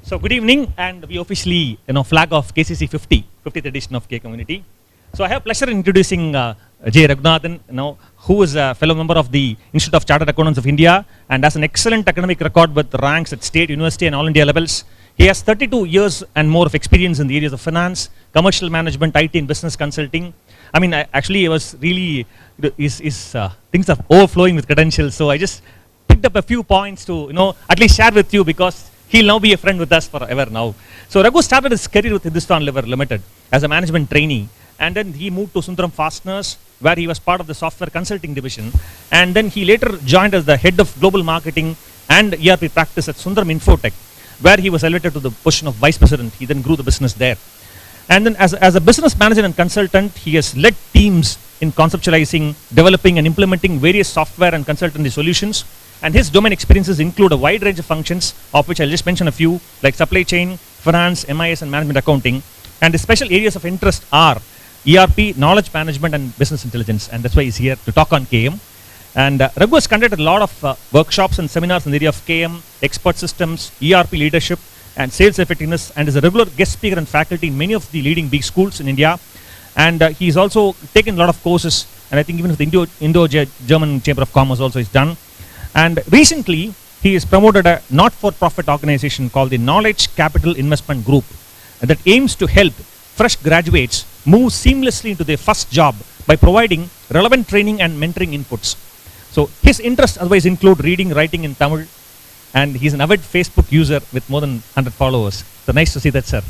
So good evening, and we officially flag off KCC 50th edition of K Community. So I have pleasure in introducing J. Raghunathan, who is a fellow member of the Institute of Chartered Accountants of India and has an excellent academic record with ranks at state, university and all India levels. He has 32 years and more of experience in the areas of finance, commercial management, IT and business consulting. I mean, actually he was really, things are overflowing with credentials. So I just picked up a few points to, at least share with you, because he'll now be a friend with us forever now. So Raghu started his career with Hindustan Lever Limited as a management trainee, and then he moved to Sundaram Fasteners, where he was part of the software consulting division, and then he later joined as the head of global marketing and ERP practice at Sundaram Infotech, where he was elevated to the position of vice president. He then grew the business there. And then as a business manager and consultant, he has led teams in conceptualizing, developing and implementing various software and consultancy solutions. And his domain experiences include a wide range of functions, of which I'll just mention a few, like supply chain, finance, MIS and management accounting. And his special areas of interest are ERP, knowledge management and business intelligence. And that's why he's here to talk on KM. And Raghu has conducted a lot of workshops and seminars in the area of KM, expert systems, ERP leadership and sales effectiveness, and is a regular guest speaker and faculty in many of the leading big schools in India. And he's also taken a lot of courses, and I think even with the Indo-German Chamber of Commerce also is done. And recently, he has promoted a not-for-profit organization called the Knowledge Capital Investment Group that aims to help fresh graduates move seamlessly into their first job by providing relevant training and mentoring inputs. So his interests otherwise include reading, writing in Tamil, and he's an avid Facebook user with more than 100 followers. So nice to see that, sir.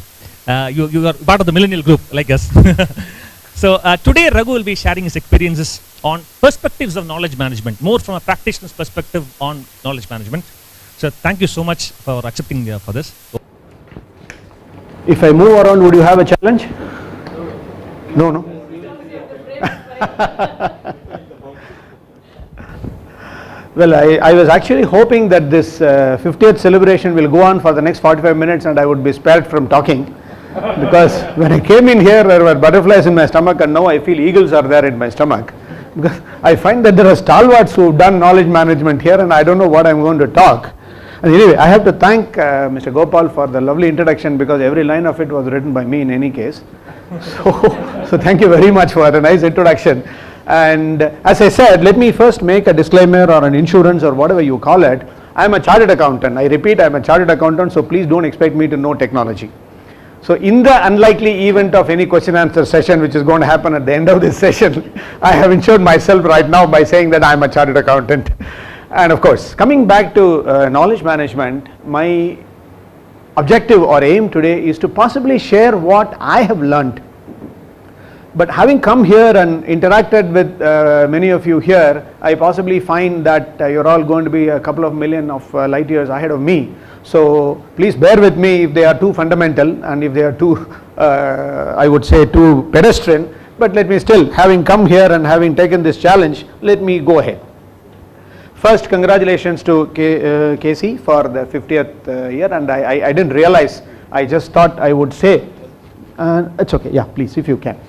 You are part of the millennial group like us. So today Raghu will be sharing his experiences on perspectives of knowledge management, more from a practitioner's perspective on knowledge management. So thank you so much for accepting for this. If I move around, would you have a challenge? No. Well, I was actually hoping that this 50th celebration will go on for the next 45 minutes and I would be spared from talking. Because when I came in here, there were butterflies in my stomach, and now I feel eagles are there in my stomach. Because I find that there are stalwarts who have done knowledge management here, and I don't know what I'm going to talk. And anyway, I have to thank Mr. Gopal for the lovely introduction, because every line of it was written by me in any case. So thank you very much for a nice introduction. And as I said, let me first make a disclaimer or an insurance or whatever you call it. I'm a chartered accountant. I repeat, I'm a chartered accountant, so please don't expect me to know technology. So in the unlikely event of any question answer session which is going to happen at the end of this session, I have insured myself right now by saying that I'm a chartered accountant. And of course, coming back to knowledge management, my objective or aim today is to possibly share what I have learned. But having come here and interacted with many of you here, I possibly find that you're all going to be a couple of million of light years ahead of me. So please bear with me if they are too fundamental and if they are too, I would say, too pedestrian. But let me still, having come here and having taken this challenge, let me go ahead. First, congratulations to KC for the 50th year, and I didn't realize, I just thought I would say, it's okay, yeah, please, if you can.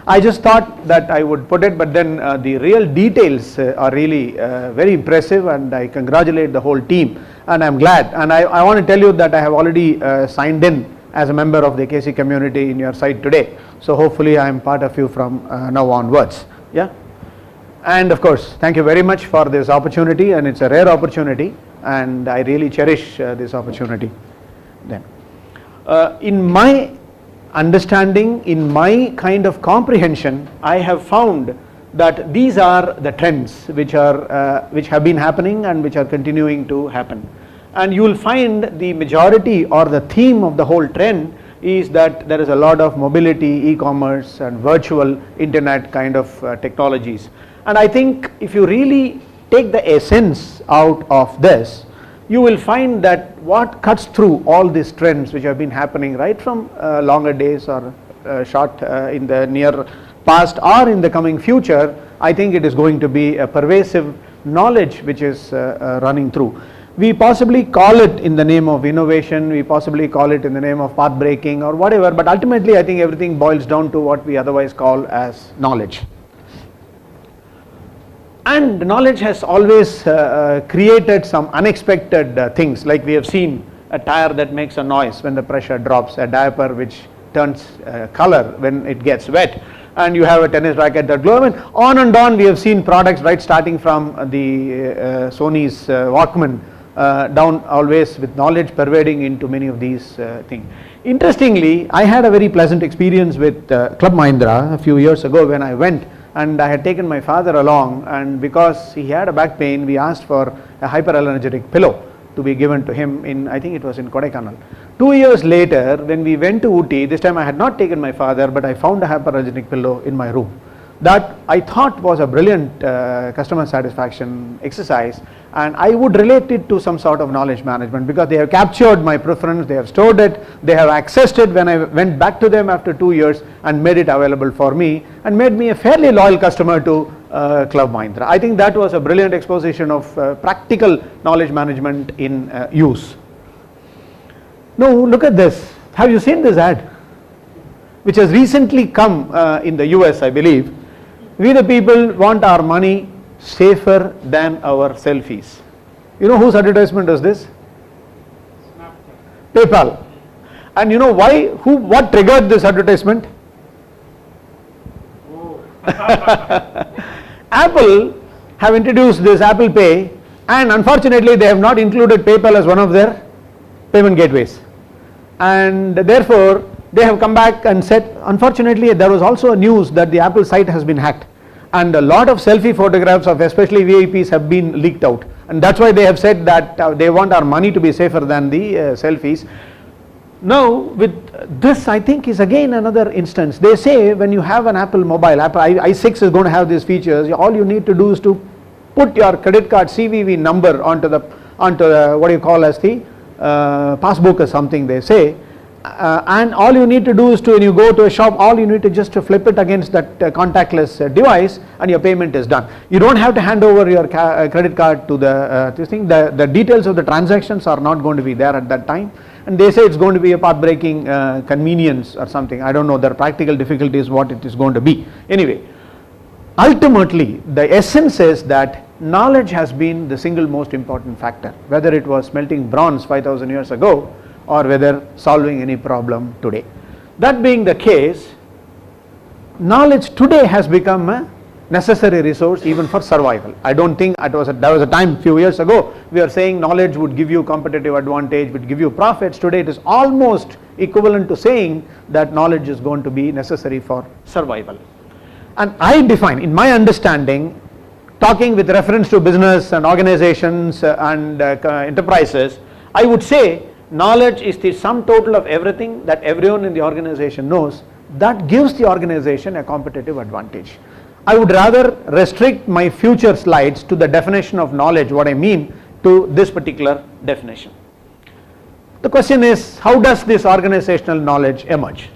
I just thought that I would put it, but then the real details are really very impressive, and I congratulate the whole team, and I'm glad. And I want to tell you that I have already signed in as a member of the KC community in your site today. So hopefully I am part of you from now onwards. Yeah. And of course, thank you very much for this opportunity, and it's a rare opportunity, and I really cherish this opportunity. Then, in my understanding, in my kind of comprehension, I have found that these are the trends which have been happening and which are continuing to happen. And you will find the majority or the theme of the whole trend is that there is a lot of mobility, e-commerce and virtual internet kind of technologies. And I think if you really take the essence out of this, you will find that what cuts through all these trends which have been happening right from longer days or short in the near past or in the coming future, I think it is going to be a pervasive knowledge which is running through. We possibly call it in the name of innovation, we possibly call it in the name of path breaking or whatever, but ultimately I think everything boils down to what we otherwise call as knowledge. And knowledge has always created some unexpected things, like we have seen a tire that makes a noise when the pressure drops, a diaper which turns color when it gets wet, and you have a tennis racket that glows. I mean, on and on we have seen products, right, starting from the Sony's Walkman down, always with knowledge pervading into many of these things. Interestingly, I had a very pleasant experience with Club Mahindra a few years ago when I went, and I had taken my father along, and because he had a back pain, we asked for a hyperallergenic pillow to be given to him in, I think it was in Kodaikanal. 2 years later, when we went to Ooty, this time I had not taken my father, but I found a hyperallergenic pillow in my room. That I thought was a brilliant customer satisfaction exercise, and I would relate it to some sort of knowledge management, because they have captured my preference, they have stored it, they have accessed it when I went back to them after 2 years and made it available for me, and made me a fairly loyal customer to Club Mahindra. I think that was a brilliant exposition of practical knowledge management in use. Now look at this. Have you seen this ad, which has recently come in the US, I believe? We the people want our money safer than our selfies. You know whose advertisement is this? PayPal. And you know why? What triggered this advertisement? Apple have introduced this Apple Pay, and unfortunately they have not included PayPal as one of their payment gateways, and therefore they have come back and said, unfortunately there was also a news that the Apple site has been hacked, and a lot of selfie photographs of especially VIPs have been leaked out, and that's why they have said that they want our money to be safer than the selfies. Now with this, I think, is again another instance. They say when you have an Apple mobile, Apple i6 is going to have these features. All you need to do is to put your credit card CVV number onto the what do you call as the passbook or something, they say, and all you need to do is to, when you go to a shop, all you need to just to flip it against that contactless device, and your payment is done. You don't have to hand over your credit card to this thing. The details of the transactions are not going to be there at that time, and they say it's going to be a path-breaking convenience or something. I don't know, the practical difficulty is what it is going to be. Anyway, ultimately the essence is that knowledge has been the single most important factor, whether it was smelting bronze 5,000 years ago or whether solving any problem today. That being the case, knowledge today has become a necessary resource even for survival. I don't think there was a time few years ago we are saying knowledge would give you competitive advantage, would give you profits. Today it is almost equivalent to saying that knowledge is going to be necessary for survival. And I define, in my understanding, talking with reference to business and organizations and enterprises, I would say knowledge is the sum total of everything that everyone in the organization knows. That gives the organization a competitive advantage. I would rather restrict my future slides to the definition of knowledge, what I mean, to this particular definition. The question is, how does this organizational knowledge emerge?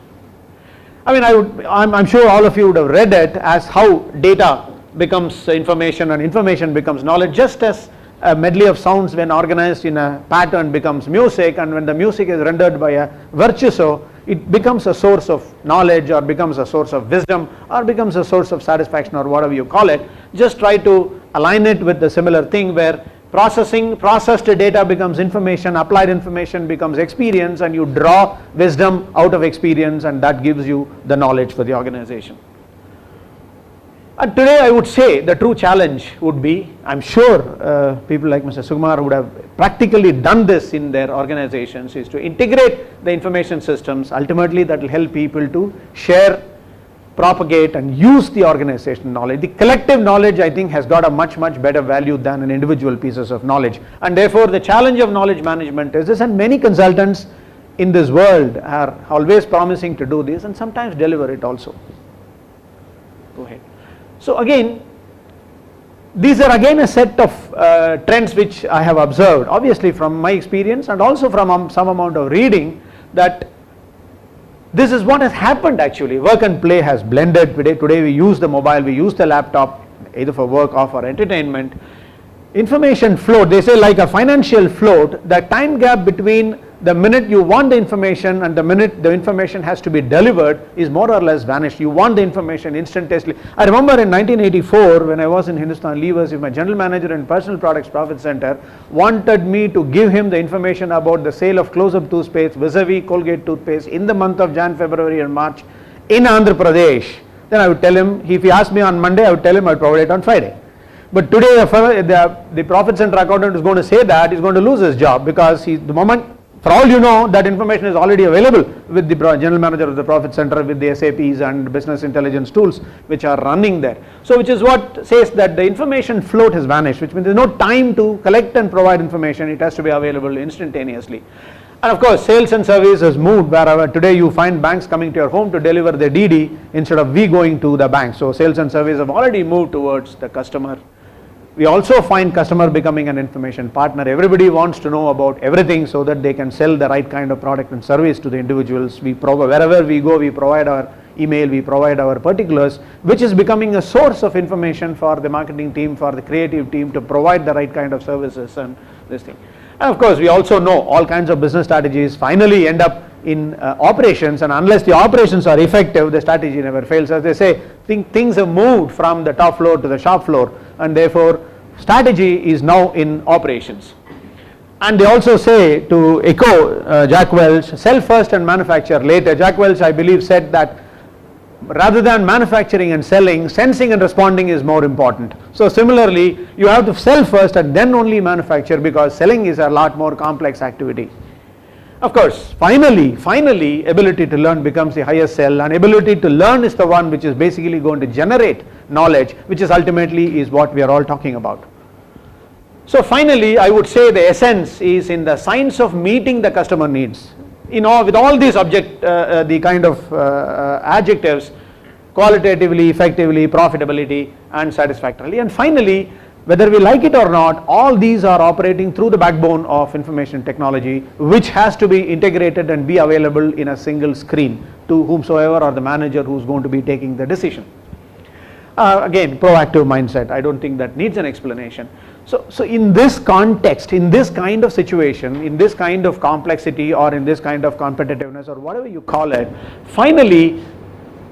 I mean, I'm sure all of you would have read it as how data becomes information and information becomes knowledge, just as a medley of sounds when organized in a pattern becomes music, and when the music is rendered by a virtuoso, it becomes a source of knowledge or becomes a source of wisdom or becomes a source of satisfaction or whatever you call it. Just try to align it with the similar thing where processed data becomes information, applied information becomes experience, and you draw wisdom out of experience, and that gives you the knowledge for the organization. And today I would say the true challenge would be, I'm sure people like Mr. Sukumar would have practically done this in their organizations, is to integrate the information systems. Ultimately that will help people to share, propagate and use the organizational knowledge. The collective knowledge, I think, has got a much better value than an individual pieces of knowledge, and therefore the challenge of knowledge management is this, and many consultants in this world are always promising to do this and sometimes deliver it also. Go ahead. So again, these are again a set of trends which I have observed, obviously from my experience and also from some amount of reading, that this is what has happened actually. Work and play has blended today. Today we use the mobile, we use the laptop either for work or for entertainment. Information float, they say like a financial float, the time gap between the minute you want the information and the minute the information has to be delivered is more or less vanished. You want the information instantaneously. I remember in 1984 when I was in Hindustan Levers, if my general manager in personal products profit center wanted me to give him the information about the sale of close-up toothpaste vis-a-vis Colgate toothpaste in the month of Jan, February and March in Andhra Pradesh, then I would tell him, if he asked me on Monday, I would tell him I would provide it on Friday. But today the profit center accountant is going to say that he's going to lose his job, because the moment, for all you know, that information is already available with the general manager of the profit center, with the SAPs and business intelligence tools which are running there. So which is what says that the information float has vanished, which means there is no time to collect and provide information. It has to be available instantaneously. And of course, sales and service has moved, wherever today you find banks coming to your home to deliver the DD instead of we going to the bank. So sales and service have already moved towards the customer. We also find customer becoming an information partner. Everybody wants to know about everything so that they can sell the right kind of product and service to the individuals. We provide, wherever we go, we provide our email, we provide our particulars, which is becoming a source of information for the marketing team, for the creative team to provide the right kind of services and this thing. And of course, we also know all kinds of business strategies finally end up in operations, and unless the operations are effective, the strategy never fails. As they say, things have moved from the top floor to the shop floor, and therefore strategy is now in operations. And they also say, to echo Jack Welch, sell first and manufacture later. Jack Welch, I believe, said that rather than manufacturing and selling, sensing and responding is more important. So similarly, you have to sell first and then only manufacture, because selling is a lot more complex activity. Of course, finally, ability to learn becomes the highest sell, and ability to learn is the one which is basically going to generate knowledge, which is ultimately is what we are all talking about. So finally, I would say the essence is in the science of meeting the customer needs. With all these the kind of adjectives, qualitatively, effectively, profitability and satisfactorily. And finally, whether we like it or not, all these are operating through the backbone of information technology, which has to be integrated and be available in a single screen to whomsoever or the manager who's going to be taking the decision. Again, proactive mindset, I don't think that needs an explanation. So in this context, in this kind of situation, in this kind of complexity, or in this kind of competitiveness, or whatever you call it, finally,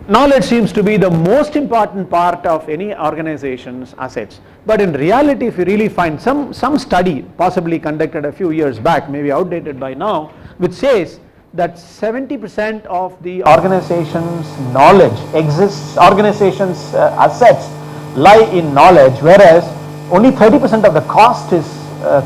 knowledge seems to be the most important part of any organization's assets. But in reality, if you really find some study possibly conducted a few years back, maybe outdated by now, which says that 70% of the organization's knowledge exists, organization's assets lie in knowledge, whereas only 30% of the cost is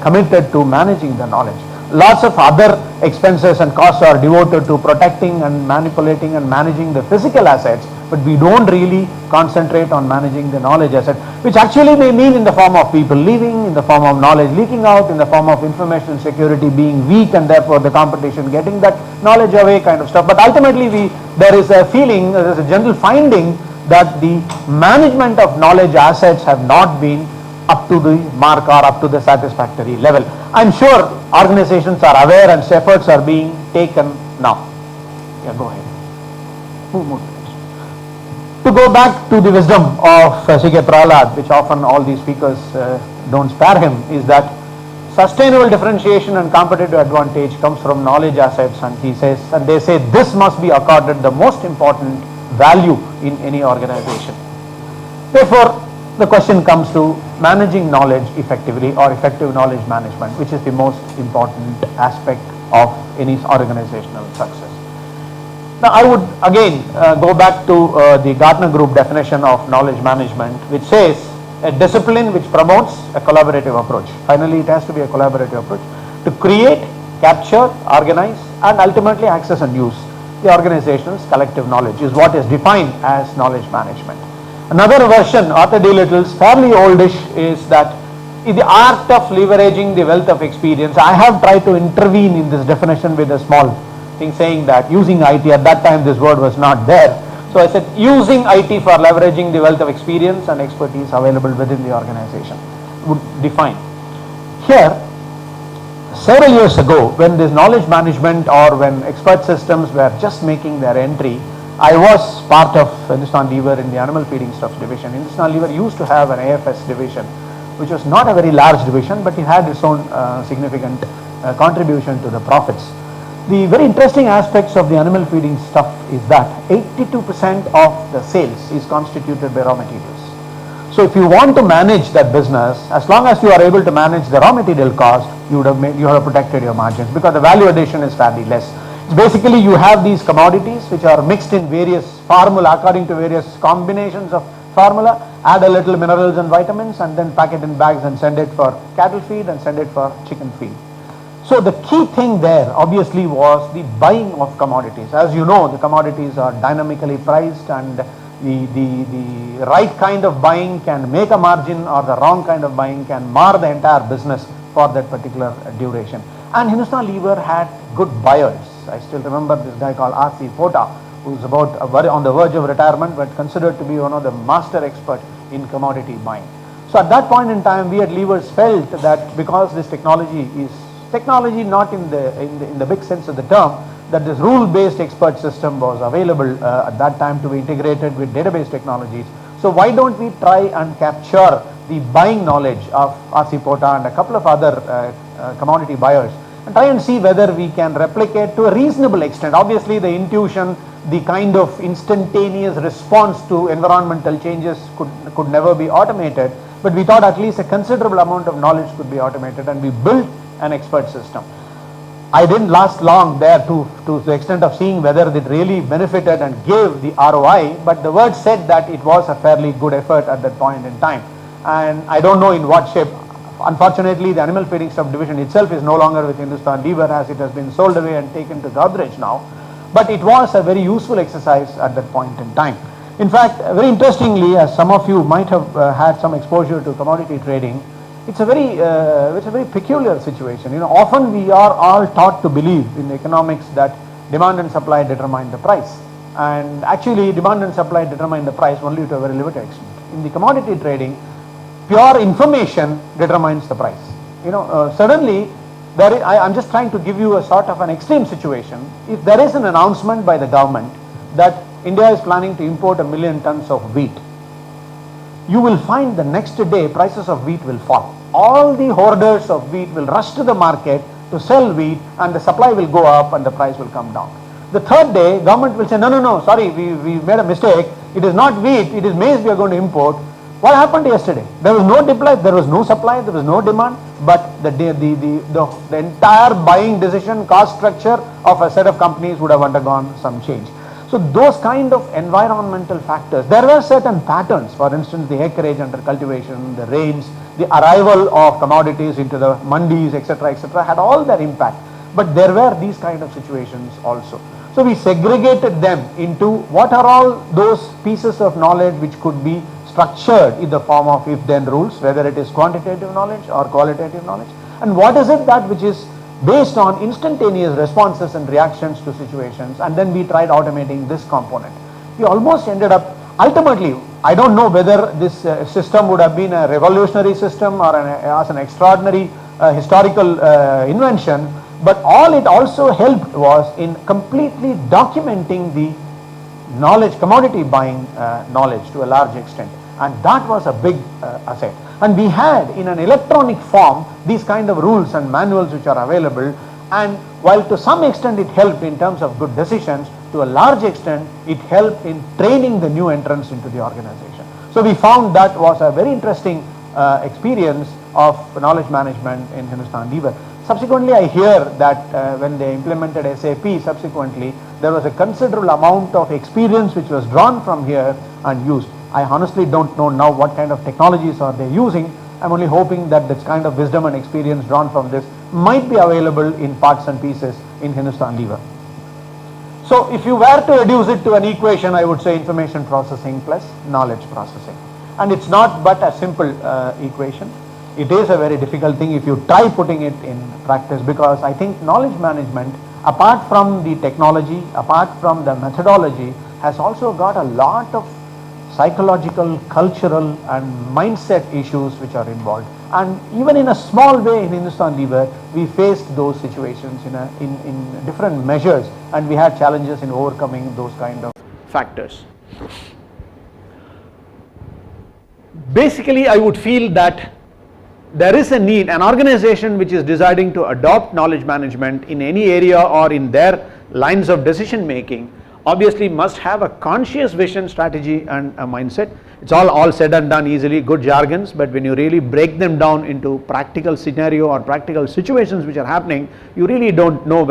committed to managing the knowledge. Lots of other expenses and costs are devoted to protecting and manipulating and managing the physical assets, but we don't really concentrate on managing the knowledge asset, which actually may mean in the form of people leaving, in the form of knowledge leaking out, in the form of information security being weak, and therefore the competition getting that knowledge away kind of stuff. But ultimately there is a feeling, there is a general finding that the management of knowledge assets have not been up to the mark or up to the satisfactory level. I'm sure organizations are aware and efforts are being taken now. Yeah, go ahead. Move. To go back to the wisdom of C.K. Prahlad, which often all these speakers don't spare him, is that sustainable differentiation and competitive advantage comes from knowledge assets, and he says, and they say this must be accorded the most important value in any organization. Therefore, the question comes to managing knowledge effectively, or effective knowledge management, which is the most important aspect of any organizational success. Now I would again go back to the Gartner Group definition of knowledge management, which says a discipline which promotes a collaborative approach. Finally, it has to be a collaborative approach to create, capture, organize and ultimately access and use the organization's collective knowledge is what is defined as knowledge management. Another version, Arthur D. Little's, fairly oldish, is that in the art of leveraging the wealth of experience. I have tried to intervene in this definition with a small thing saying that using IT, at that time this word was not there. So I said using IT for leveraging the wealth of experience and expertise available within the organization would define. Here, several years ago, when this knowledge management or when expert systems were just making their entry, I was part of Hindustan Lever in the animal feeding stuff division. Hindustan Lever used to have an AFS division, which was not a very large division, but it had its own significant contribution to the profits. The very interesting aspects of the animal feeding stuff is that 82% of the sales is constituted by raw materials. So if you want to manage that business, as long as you are able to manage the raw material cost, you have protected your margins, because the value addition is fairly less. It's basically, you have these commodities which are mixed in various formula, according to various combinations of formula, add a little minerals and vitamins, and then pack it in bags and send it for cattle feed and send it for chicken feed. So the key thing there obviously was the buying of commodities. As you know, the commodities are dynamically priced, and the right kind of buying can make a margin, or the wrong kind of buying can mar the entire business for that particular duration. And Hindustan Lever had good buyers. I still remember this guy called R.C. Pota, who's on the verge of retirement, but considered to be one of the master experts in commodity buying. So at that point in time, we at Levers felt that because this technology is technology not in the big sense of the term, that this rule-based expert system was available at that time to be integrated with database technologies. So why don't we try and capture the buying knowledge of R.C. Pota and a couple of other commodity buyers, and try and see whether we can replicate to a reasonable extent. Obviously the intuition, the kind of instantaneous response to environmental changes could never be automated, but we thought at least a considerable amount of knowledge could be automated, and we built an expert system. I didn't last long there to the extent of seeing whether it really benefited and gave the ROI, but the word said that it was a fairly good effort at that point in time. And I don't know in what shape. Unfortunately, the animal feeding subdivision itself is no longer with Hindustan Lever, as it has been sold away and taken to Godrej now. But it was a very useful exercise at that point in time. In fact, very interestingly, as some of you might have had some exposure to commodity trading, it's a very peculiar situation. Often we are all taught to believe in the economics that demand and supply determine the price, and actually demand and supply determine the price only to a very limited extent. In the commodity trading, pure information determines the price. Suddenly I'm just trying to give you a sort of an extreme situation. If there is an announcement by the government that India is planning to import 1 million tons of wheat, you will find the next day prices of wheat will fall. All the hoarders of wheat will rush to the market to sell wheat, and the supply will go up and the price will come down. The third day, government will say, no, sorry, we made a mistake. It is not wheat, it is maize we are going to import. What happened yesterday? There was no supply, there was no supply, there was no demand, but the entire buying decision, cost structure of a set of companies would have undergone some change. So those kind of environmental factors, there were certain patterns. For instance, the acreage under cultivation, the rains, the arrival of commodities into the mandis, etc., had all their impact. But there were these kind of situations also. So we segregated them into what are all those pieces of knowledge which could be structured in the form of if-then rules, whether it is quantitative knowledge or qualitative knowledge, and what is it that which is based on instantaneous responses and reactions to situations, and then we tried automating this component. We almost ended up, ultimately, I don't know whether this system would have been a revolutionary system or as an extraordinary historical invention, but all it also helped was in completely documenting the knowledge, commodity buying knowledge to a large extent, and that was a big asset. And we had in an electronic form these kind of rules and manuals which are available, and while to some extent it helped in terms of good decisions, to a large extent it helped in training the new entrants into the organization. So we found that was a very interesting experience of knowledge management in Hindustan Lever. Subsequently, I hear that when they implemented SAP subsequently, there was a considerable amount of experience which was drawn from here and used. I honestly don't know now what kind of technologies are they using. I'm only hoping that this kind of wisdom and experience drawn from this might be available in parts and pieces in Hindustan Lever. So if you were to reduce it to an equation, I would say information processing plus knowledge processing. And it's not but a simple equation. It is a very difficult thing if you try putting it in practice, because I think knowledge management, apart from the technology, apart from the methodology, has also got a lot of psychological, cultural and mindset issues which are involved. And even in a small way in Hindustan Lever, we faced those situations in different measures, and we had challenges in overcoming those kind of factors. Basically, I would feel that there is a need, an organization which is deciding to adopt knowledge management in any area or in their lines of decision making, obviously must have a conscious vision, strategy and a mindset. It's all said and done easily, good jargons, but when you really break them down into practical scenario or practical situations which are happening, you really don't know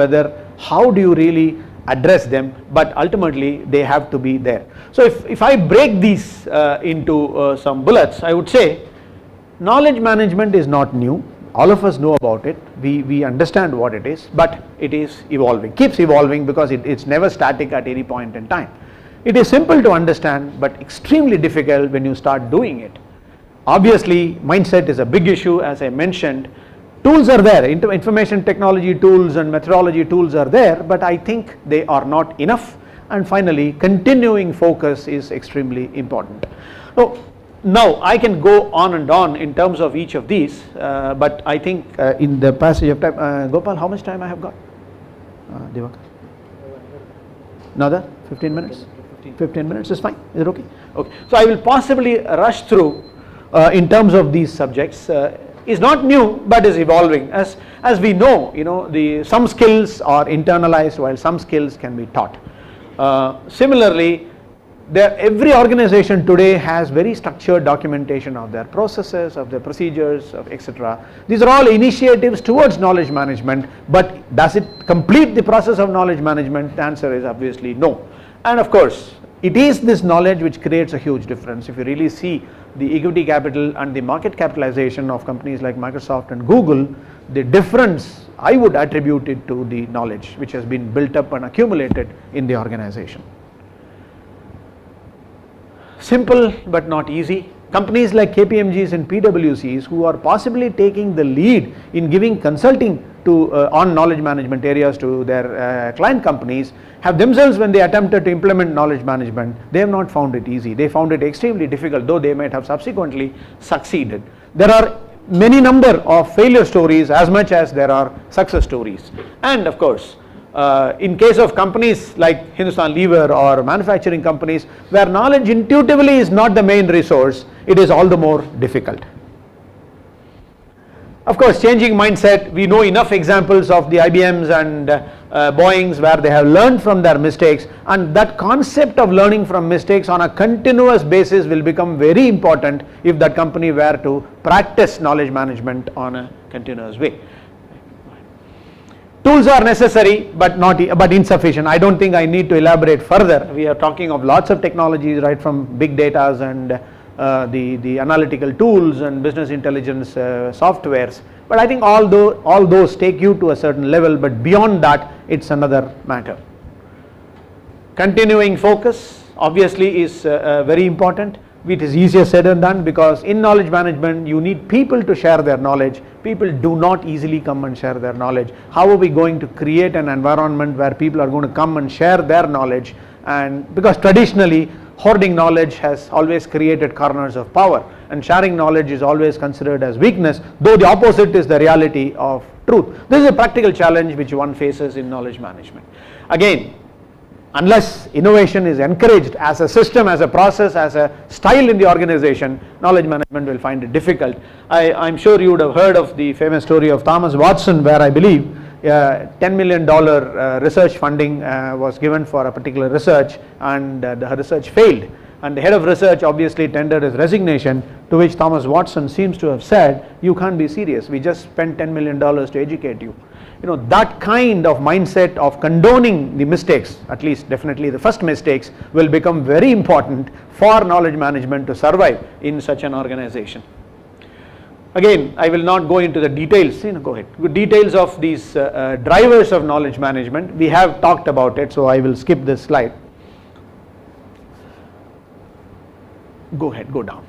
how do you really address them, but ultimately they have to be there. So if I break these into some bullets, I would say knowledge management is not new. All of us know about it, we understand what it is, but it is evolving, keeps evolving, because it's never static at any point in time. It is simple to understand but extremely difficult when you start doing it. Obviously mindset is a big issue, as I mentioned. Tools are there, information technology tools and methodology tools are there, but I think they are not enough. And finally, continuing focus is extremely important. So now I can go on and on in terms of each of these, but I think in the passage of time, Gopal, how much time I have got? Divakar? Another 15 minutes? 15 minutes is fine, is it okay? Okay, so I will possibly rush through in terms of these subjects. Is not new but is evolving. As we know, some skills are internalized while some skills can be taught. Similarly, every organization today has very structured documentation of their processes, of their procedures, of etc. These are all initiatives towards knowledge management, but does it complete the process of knowledge management? The answer is obviously no. And of course, it is this knowledge which creates a huge difference. If you really see the equity capital and the market capitalization of companies like Microsoft and Google, the difference I would attribute it to the knowledge which has been built up and accumulated in the organization. Simple but not easy. Companies like KPMGs and PwCs, who are possibly taking the lead in giving consulting to on knowledge management areas to their client companies, have themselves, when they attempted to implement knowledge management, they have not found it easy. They found it extremely difficult, though they might have subsequently succeeded. There are many number of failure stories as much as there are success stories. And of course, in case of companies like Hindustan Lever or manufacturing companies, where knowledge intuitively is not the main resource, it is all the more difficult. Of course, changing mindset, we know enough examples of the IBMs and Boeings where they have learned from their mistakes, and that concept of learning from mistakes on a continuous basis will become very important if that company were to practice knowledge management on a continuous way. Tools are necessary but insufficient. I don't think I need to elaborate further. We are talking of lots of technologies, right from big data and the analytical tools and business intelligence softwares, but I think all those take you to a certain level, but beyond that it's another matter. Continuing focus obviously is very important. It is easier said than done, because in knowledge management you need people to share their knowledge. People do not easily come and share their knowledge. How are we going to create an environment where people are going to come and share their knowledge? And because traditionally hoarding knowledge has always created corners of power, and sharing knowledge is always considered as weakness, though the opposite is the reality of truth. This is a practical challenge which one faces in knowledge management. Again, unless innovation is encouraged as a system, as a process, as a style in the organization, knowledge management will find it difficult. I'm sure you would have heard of the famous story of Thomas Watson, where I believe $10 million research funding was given for a particular research, and the research failed, and the head of research obviously tendered his resignation, to which Thomas Watson seems to have said, "You can't be serious, we just spent $10 million to educate you." That kind of mindset of condoning the mistakes, at least definitely the first mistakes, will become very important for knowledge management to survive in such an organization. Again, I will not go into the details, go ahead. Details of these drivers of knowledge management, we have talked about it, so I will skip this slide. Go ahead, go down.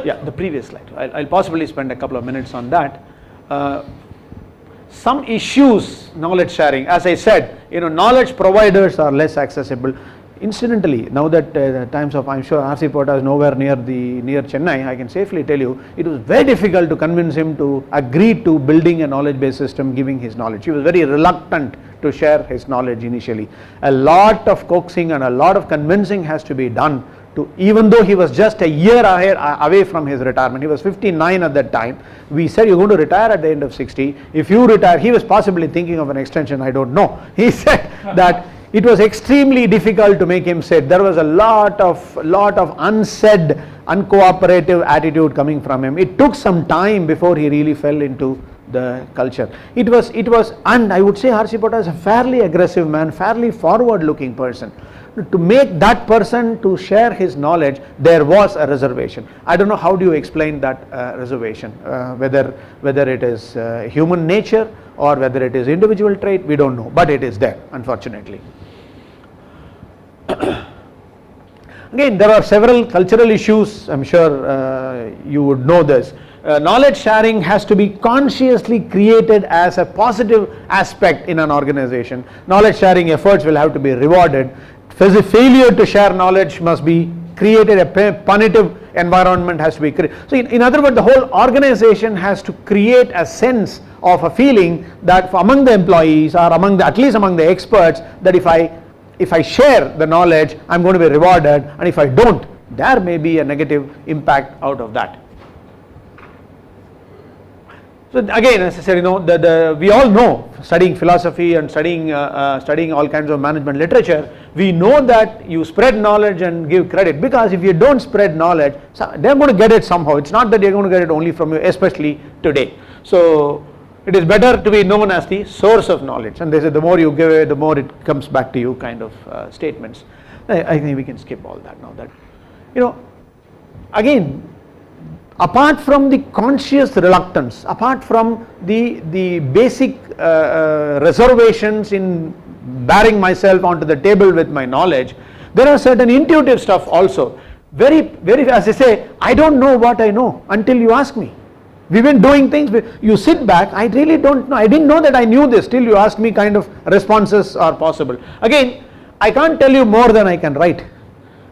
Yeah, the previous slide. I'll possibly spend a couple of minutes on that. Some issues, knowledge sharing, as I said, knowledge providers are less accessible. Incidentally, now that the times of, I'm sure RC Porta is nowhere near Chennai, I can safely tell you, it was very difficult to convince him to agree to building a knowledge based system giving his knowledge. He was very reluctant to share his knowledge initially. A lot of coaxing and a lot of convincing has to be done even though he was just a year away from his retirement, he was 59 at that time. We said, you're going to retire at the end of 60. If you retire, he was possibly thinking of an extension, I don't know. He said that it was extremely difficult to make him sit. There was a lot of unsaid, uncooperative attitude coming from him. It took some time before he really fell into the culture. It was, and I would say R.C. Potta is a fairly aggressive man, fairly forward-looking person. To make that person to share his knowledge, there was a reservation. I don't know how do you explain that reservation, whether it is human nature or whether it is individual trait, we don't know, but it is there, unfortunately. Again, there are several cultural issues, I'm sure you would know this. Knowledge sharing has to be consciously created as a positive aspect in an organization. Knowledge sharing efforts will have to be rewarded. Failure to share knowledge must be created, a punitive environment has to be created. So in other words, the whole organization has to create a sense of a feeling that among the employees or at least among the experts, that if I share the knowledge, I'm going to be rewarded, and if I don't, there may be a negative impact out of that. So again, as I said, we all know, studying philosophy and studying all kinds of management literature, we know that you spread knowledge and give credit, because if you don't spread knowledge, they're going to get it somehow. It's not that they're going to get it only from you, especially today. So it is better to be known as the source of knowledge, and they say the more you give it, the more it comes back to you kind of statements. I think we can skip all that now. That, again, apart from the conscious reluctance, apart from the basic reservations in bearing myself onto the table with my knowledge, there are certain intuitive stuff also. Very, as I say, I don't know what I know until you ask me. We've been doing things, you sit back, I really don't know, I didn't know that I knew this till you ask me kind of responses are possible. Again, I can't tell you more than I can write,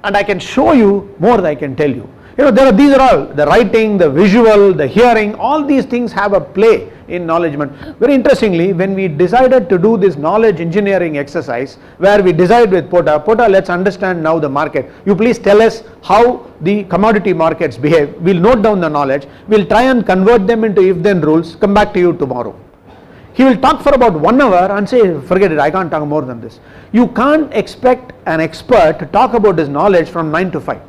and I can show you more than I can tell you. These are all, the writing, the visual, the hearing, all these things have a play in knowledge management. Very interestingly, when we decided to do this knowledge engineering exercise, where we decided with Potta, let's understand now the market. You please tell us how the commodity markets behave. We'll note down the knowledge. We'll try and convert them into if-then rules. Come back to you tomorrow. He will talk for about 1 hour and say, forget it, I can't talk more than this. You can't expect an expert to talk about his knowledge from 9 to 5.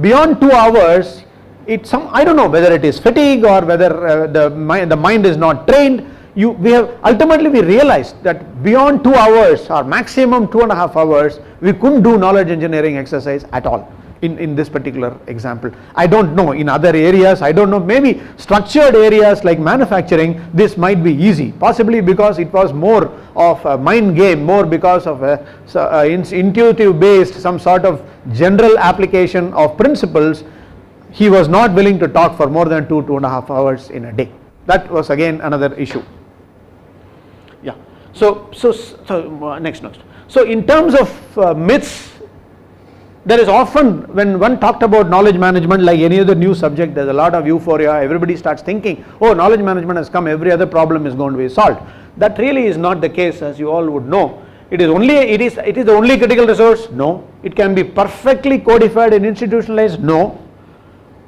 Beyond 2 hours, I don't know whether it is fatigue or whether the mind is not trained. Ultimately we realized that beyond 2 hours or maximum 2.5 hours, we couldn't do knowledge engineering exercise at all in this particular example. I don't know in other areas, I don't know, maybe structured areas like manufacturing, this might be easy, possibly because it was more of a mind game, more because of intuitive based, some sort of general application of principles. He was not willing to talk for more than 2.5 hours in a day. That was again another issue. Yeah. So next. So in terms of myths, there is often, when one talked about knowledge management like any other new subject, there's a lot of euphoria. Everybody starts thinking, oh, knowledge management has come, every other problem is going to be solved. That really is not the case, as you all would know. It is the only critical resource? No. It can be perfectly codified and institutionalized? No.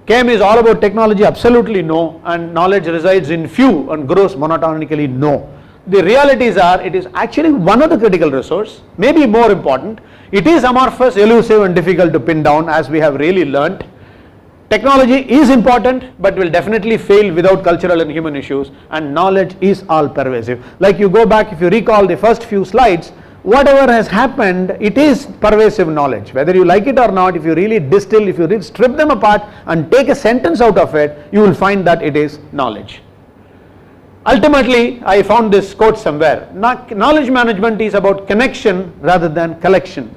KM is all about technology? Absolutely no. And knowledge resides in few and grows monotonically? No. The realities are, it is actually one of the critical resource, maybe more important. It is amorphous, elusive and difficult to pin down, as we have really learnt. Technology is important, but will definitely fail without cultural and human issues, and knowledge is all pervasive. Like you go back, if you recall the first few slides, whatever has happened, it is pervasive knowledge. Whether you like it or not, if you really distill, if you strip them apart and take a sentence out of it, you will find that it is knowledge. Ultimately, I found this quote somewhere, knowledge management is about connection rather than collection.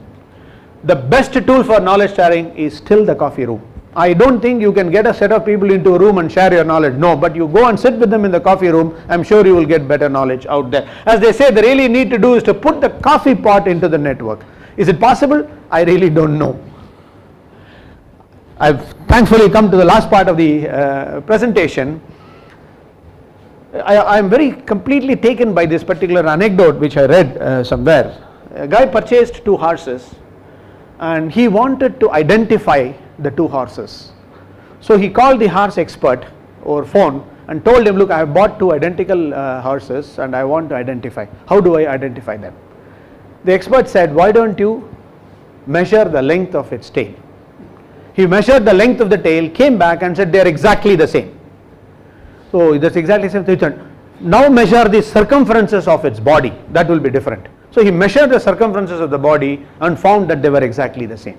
The best tool for knowledge sharing is still the coffee room. I don't think you can get a set of people into a room and share your knowledge. No, but you go and sit with them in the coffee room, I'm sure you will get better knowledge out there. As they say, they really need to do is to put the coffee pot into the network. Is it possible? I really don't know. I've thankfully come to the last part of the presentation. I am very completely taken by this particular anecdote which I read somewhere. A guy purchased 2 horses and he wanted to identify the two horses. So he called the horse expert over phone and told him, look, I have bought two identical horses and I want to identify. How do I identify them? The expert said, why don't you measure the length of its tail? He measured the length of the tail, came back and said they are exactly the same. So that's exactly the same. Now measure the circumferences of its body, that will be different. So he measured the circumferences of the body and found that they were exactly the same.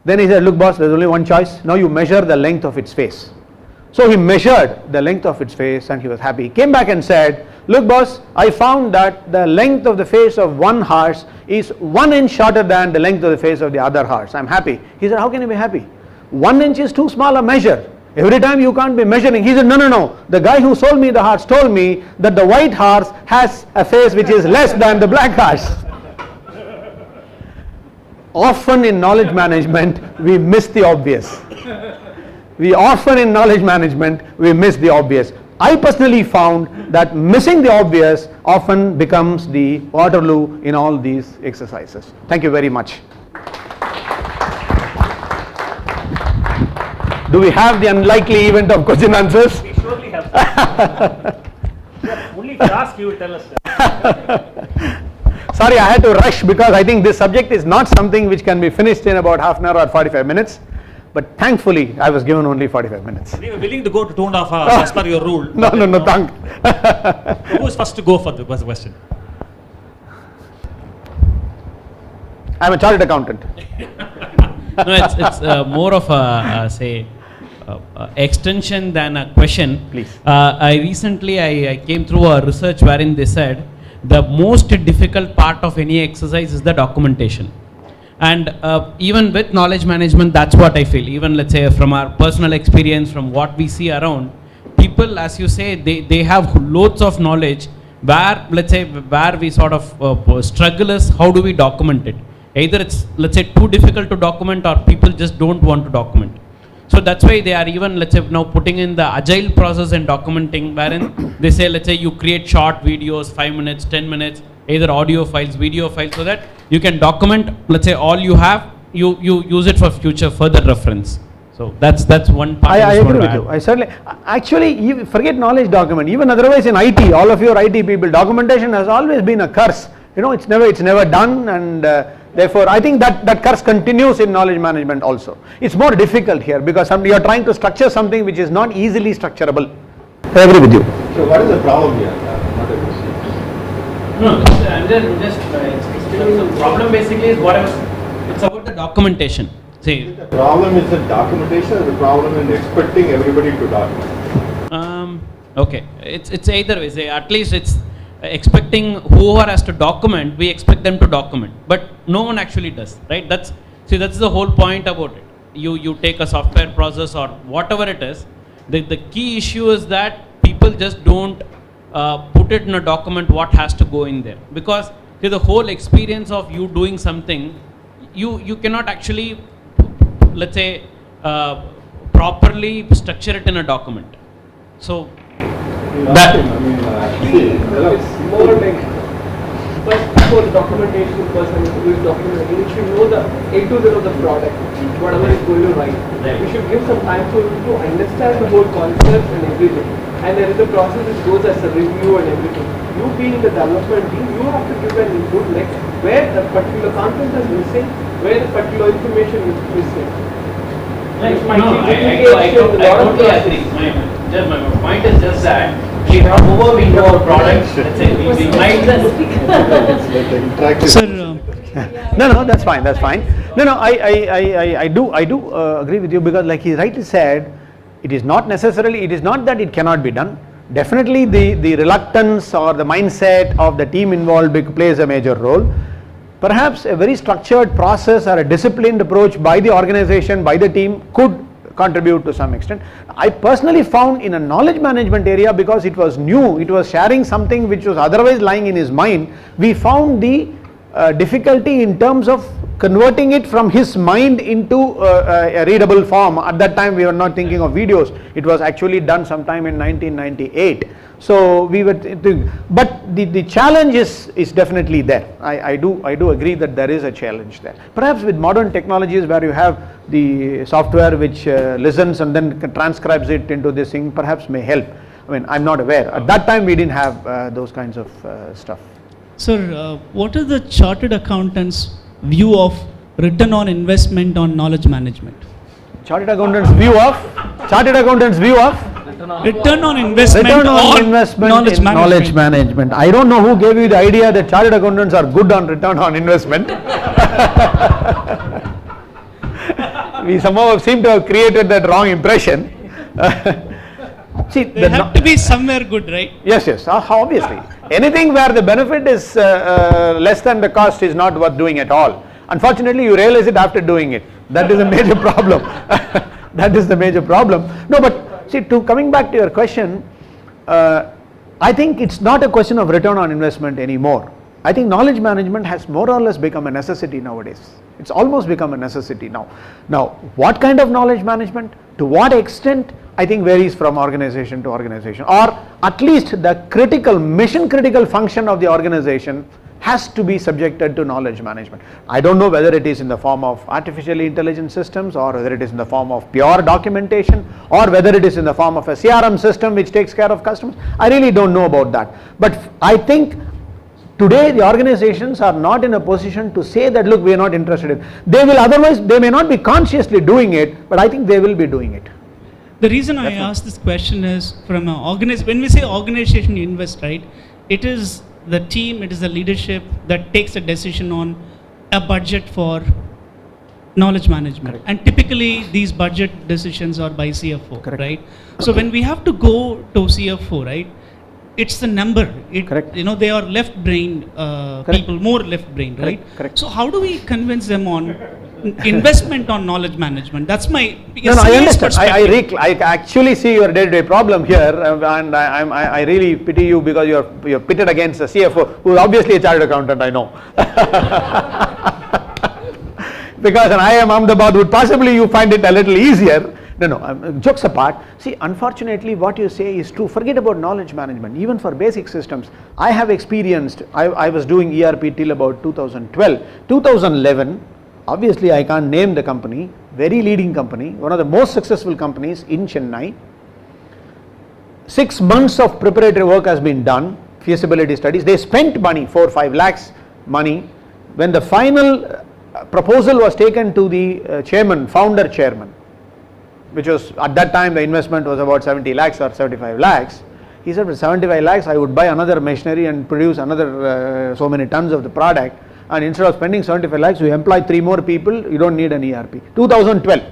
Then he said, look boss, there is only one choice, now you measure the length of its face. So he measured the length of its face and he was happy. He came back and said, look boss, I found that the length of the face of one horse is 1 inch shorter than the length of the face of the other horse. I am happy. He said, how can you be happy? 1 inch is too small a measure. Every time you can't be measuring. He said, no. The guy who sold me the horse told me that the white horse has a face which is less than the black horse. Often in knowledge management, we miss the obvious. We miss the obvious. I personally found that missing the obvious often becomes the Waterloo in all these exercises. Thank you very much. Do we have the unlikely event of question answers? We surely have. Only if you ask, you will tell us. Sorry, I had to rush because I think this subject is not something which can be finished in about half an hour or 45 minutes. But thankfully, I was given only 45 minutes. We were willing to go to 2.5 hours as per your rule. No, thank. So who is first to go for the question? I am a chartered accountant. No, it's more of a say extension than a question. Please. I recently came through a research wherein they said the most difficult part of any exercise is the documentation. And even with knowledge management, that's what I feel. Even let's say from our personal experience, from what we see around, people, as you say, they have loads of knowledge. Where let's say where we sort of struggle is how do we document it? Either it's let's say too difficult to document or people just don't want to document. So that's why they are even let's say now putting in the agile process and documenting, wherein they say let's say you create short videos, 5 minutes, 10 minutes, either audio files, video files, so that you can document let's say all you have, you use it for future further reference. So that's one part. I agree with you. I certainly, actually, you forget knowledge document. Even otherwise in IT, all of your IT people, documentation has always been a curse. You know, it's never done, and therefore I think that curse continues in knowledge management also. It's more difficult here because you are trying to structure something which is not easily structurable. I agree with you. So what is the problem here? Not able to see. No, I'm just the problem basically is whatever. It's about the documentation. See. The problem is the documentation, or the problem in expecting everybody to document? Okay, it's either way. Say at least it's expecting whoever has to document, we expect them to document, but no one actually does, right? That's the whole point about it. You take a software process or whatever it is. The key issue is that people just don't put it in a document what has to go in there, because the whole experience of you doing something, you cannot actually let's say properly structure it in a document. So that It's more like first before the documentation person who is documenting, you should know the A to Z of the product, whatever is going to write. Right. You should give some time for you to understand the whole concept and everything. And there is a process which goes as a review and everything. You being the development team, you have to give an input like where the particular content is missing, where the particular information is missing. Right. It might No, be I totally agree. My point is just that we have over we know our products. Let's say we might just. Sir, No, that's fine. No, I do agree with you, because like he rightly said, it is not that it cannot be done. Definitely the reluctance or the mindset of the team involved plays a major role. Perhaps a very structured process or a disciplined approach by the organization, by the team could contribute to some extent. I personally found in a knowledge management area, because it was new, it was sharing something which was otherwise lying in his mind, we found the difficulty in terms of converting it from his mind into a readable form. At that time we were not thinking of videos, it was actually done sometime in 1998. So we were thinking, but the challenge is definitely there. I do agree that there is a challenge there. Perhaps with modern technologies where you have the software which listens and then transcribes it into this thing, perhaps may help. I mean, I'm not aware. At that time we didn't have those kinds of stuff. Sir, what is the chartered accountant's view of return on investment on knowledge management? Chartered accountant's view of Return on investment in knowledge management. I don't know who gave you the idea that chartered accountants are good on return on investment. We somehow seem to have created that wrong impression. See, they have to be somewhere good, right? Yes, obviously. Anything where the benefit is less than the cost is not worth doing at all. Unfortunately, you realize it after doing it. That is a major problem. That is the major problem. No, but see, coming back to your question, I think it's not a question of return on investment anymore. I think knowledge management has more or less become a necessity nowadays. It's almost become a necessity now. Now, what kind of knowledge management, to what extent, I think varies from organization to organization, or at least the mission critical function of the organization has to be subjected to knowledge management. I don't know whether it is in the form of artificially intelligent systems, or whether it is in the form of pure documentation, or whether it is in the form of a CRM system which takes care of customers. I really don't know about that. But I think today the organizations are not in a position to say that, look, we are not interested in. They will otherwise, they may not be consciously doing it, but I think they will be doing it. The reason I ask this question is from when we say organization invest, right, it is the team, it is the leadership that takes a decision on a budget for knowledge management. Correct. And typically these budget decisions are by CFO, Correct. right? So when we have to go to CFO, right, it's the number. Correct. You know, they are left-brained people, more left-brained, right? Correct. So how do we convince them on investment on knowledge management? That's my No, I understand. I actually see your day-to-day problem here, and I really pity you because you're pitted against a CFO who is obviously a chartered accountant. I know. Because an IIM Ahmedabad would possibly you find it a little easier. No, jokes apart. See, unfortunately, what you say is true. Forget about knowledge management. Even for basic systems, I have experienced. I was doing ERP till about 2012, 2011. Obviously, I can't name the company, very leading company, one of the most successful companies in Chennai. 6 months of preparatory work has been done, feasibility studies. They spent money, 4-5 lakhs money. When the final proposal was taken to the founder chairman, which was at that time the investment was about 70 lakhs or 75 lakhs. He said, with 75 lakhs, I would buy another machinery and produce another so many tons of the product. And instead of spending 75 lakhs, you employ 3 more people, you don't need an ERP. 2012.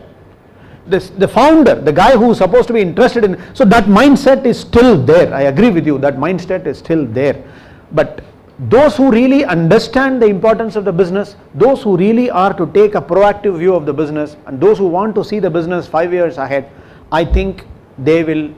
The founder, the guy who is supposed to be interested in, so that mindset is still there. I agree with you, that mindset is still there. But those who really understand the importance of the business, those who really are to take a proactive view of the business, and those who want to see the business 5 years ahead, I think they will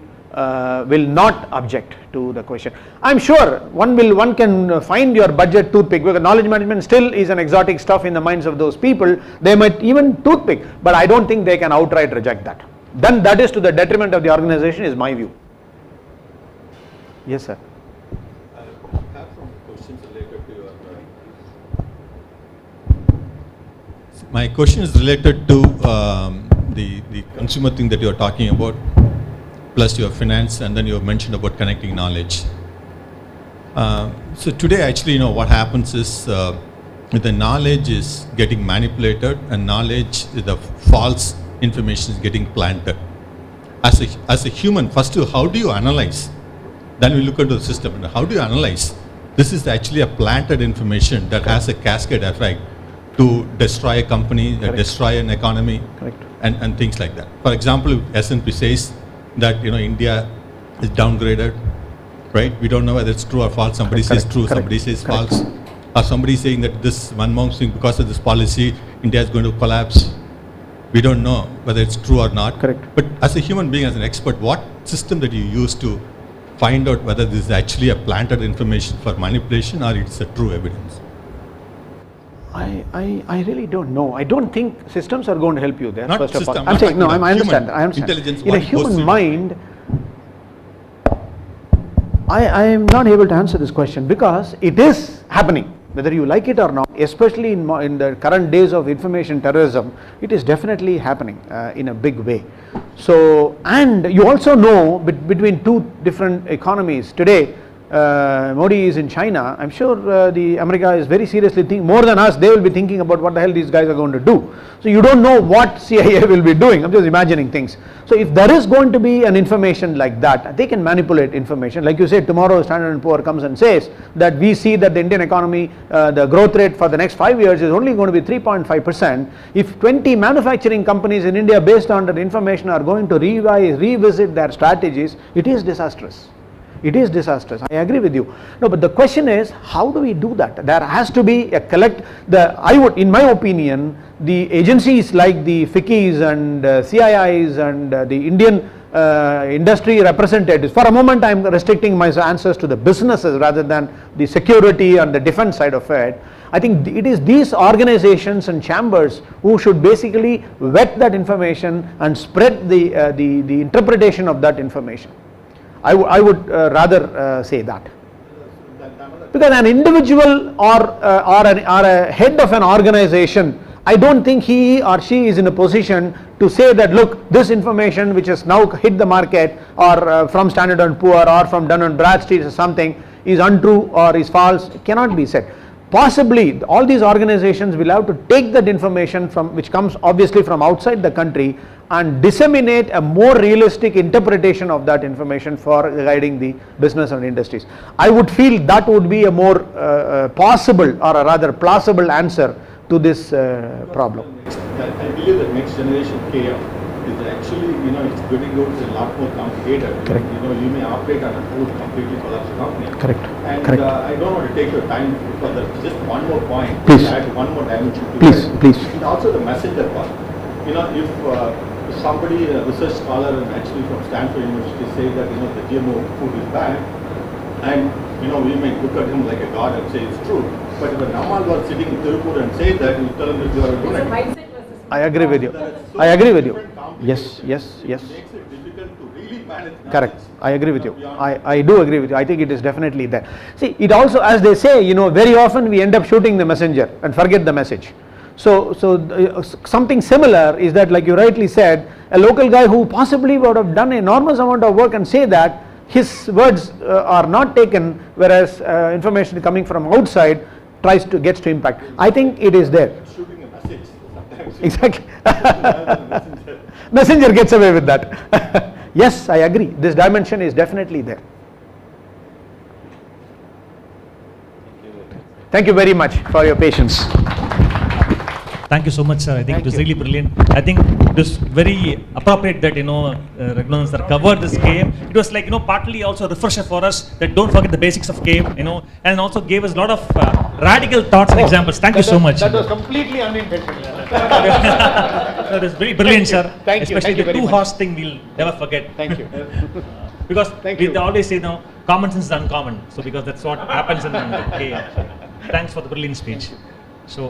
not object to the question. I'm sure one can find your budget toothpick, because knowledge management still is an exotic stuff in the minds of those people. They might even toothpick, but I don't think they can outright reject that. Then that is to the detriment of the organization, is my view. Yes, sir. I have some questions related to your. My question is related to the consumer thing that you are talking about, plus your finance, and then you mentioned about connecting knowledge. So today, actually, what happens is the knowledge is getting manipulated, and knowledge, the false information is getting planted. As a human, first, how do you analyze? Then we look into the system, and how do you analyze? This is actually a planted information that has a cascade effect to destroy a company, destroy an economy, and things like that. For example, S&P says that India is downgraded, right? We don't know whether it's true or false. Somebody says true, somebody says false, or somebody saying that this Manmohan Singh, because of this policy, India is going to collapse. We don't know whether it's true or not. But as a human being, as an expert, what system that you use to find out whether this is actually a planted information for manipulation or it's a true evidence? I really don't know. I don't think systems are going to help you there. Not first system, of all, I'm saying, no, I understand. Intelligence. In a human mind, I am not able to answer this question because it is happening, whether you like it or not, especially in the current days of information terrorism. It is definitely happening in a big way. So, and you also know between two different economies today, Modi is in China. I'm sure the America is very seriously thinking, more than us, they will be thinking about what the hell these guys are going to do. So you don't know what CIA will be doing. I'm just imagining things. So if there is going to be an information like that, they can manipulate information. Like you said, tomorrow Standard & Poor comes and says that we see that the Indian economy, the growth rate for the next 5 years is only going to be 3.5%. If 20 manufacturing companies in India based on that information are going to revisit their strategies, it is disastrous. It is disastrous. I agree with you. No, but the question is, how do we do that? There has to be a in my opinion, the agencies like the FICCIs and CIIs and the Indian industry representatives, for a moment I am restricting my answers to the businesses rather than the security and the defense side of it. I think it is these organizations and chambers who should basically vet that information and spread the interpretation of that information. I would rather say that, because an individual or a head of an organization, I don't think he or she is in a position to say that, look, this information which has now hit the market or from Standard & Poor or from Dun & Bradstreet or something is untrue or is false. It cannot be said. Possibly all these organizations will have to take that information which comes obviously from outside the country and disseminate a more realistic interpretation of that information for guiding the business and industries. I would feel that would be a more possible or a rather plausible answer to this problem. I believe that next generation KM is actually, it's getting out a lot more complicated. Correct. You may operate on a whole completely collapsed company. Correct. And Correct. I don't want to take your time further. Just one more point. Please. Add one more dimension to Please, that. please. And also the messenger part. If somebody, a research scholar and actually from Stanford University say that, the GMO food is bad, and, we may look at him like a god and say it's true. But if a Namal was sitting in Tirupur and say that, you tell him that you are a lunatic. I agree with you. I agree with you. Yes. It makes it difficult to really manage. Correct. I agree with you. I do agree with you. I think it is definitely there. See, it also, as they say, very often we end up shooting the messenger and forget the message. So something similar is that, like you rightly said, a local guy who possibly would have done an enormous amount of work and say that his words are not taken, whereas information coming from outside gets to impact. I think it is there. Shooting a message sometimes. Exactly. Messenger gets away with that. Yes, I agree. This dimension is definitely there. Thank you very much for your patience. Thank you so much, sir. I think it was really brilliant. I think it was very appropriate that, Raghunath sir covered this game. It was like, partly also a refresher for us that don't forget the basics of game, and also gave us a lot of radical thoughts and examples. Thank you so much. That was completely unintentional. That was very brilliant, sir. Thank you. Especially Thank you the very two much. horse thing we'll never forget. Thank you. Because Thank we you. always say now, common sense is uncommon. So because that's what happens in the game. Thanks for the brilliant speech. So.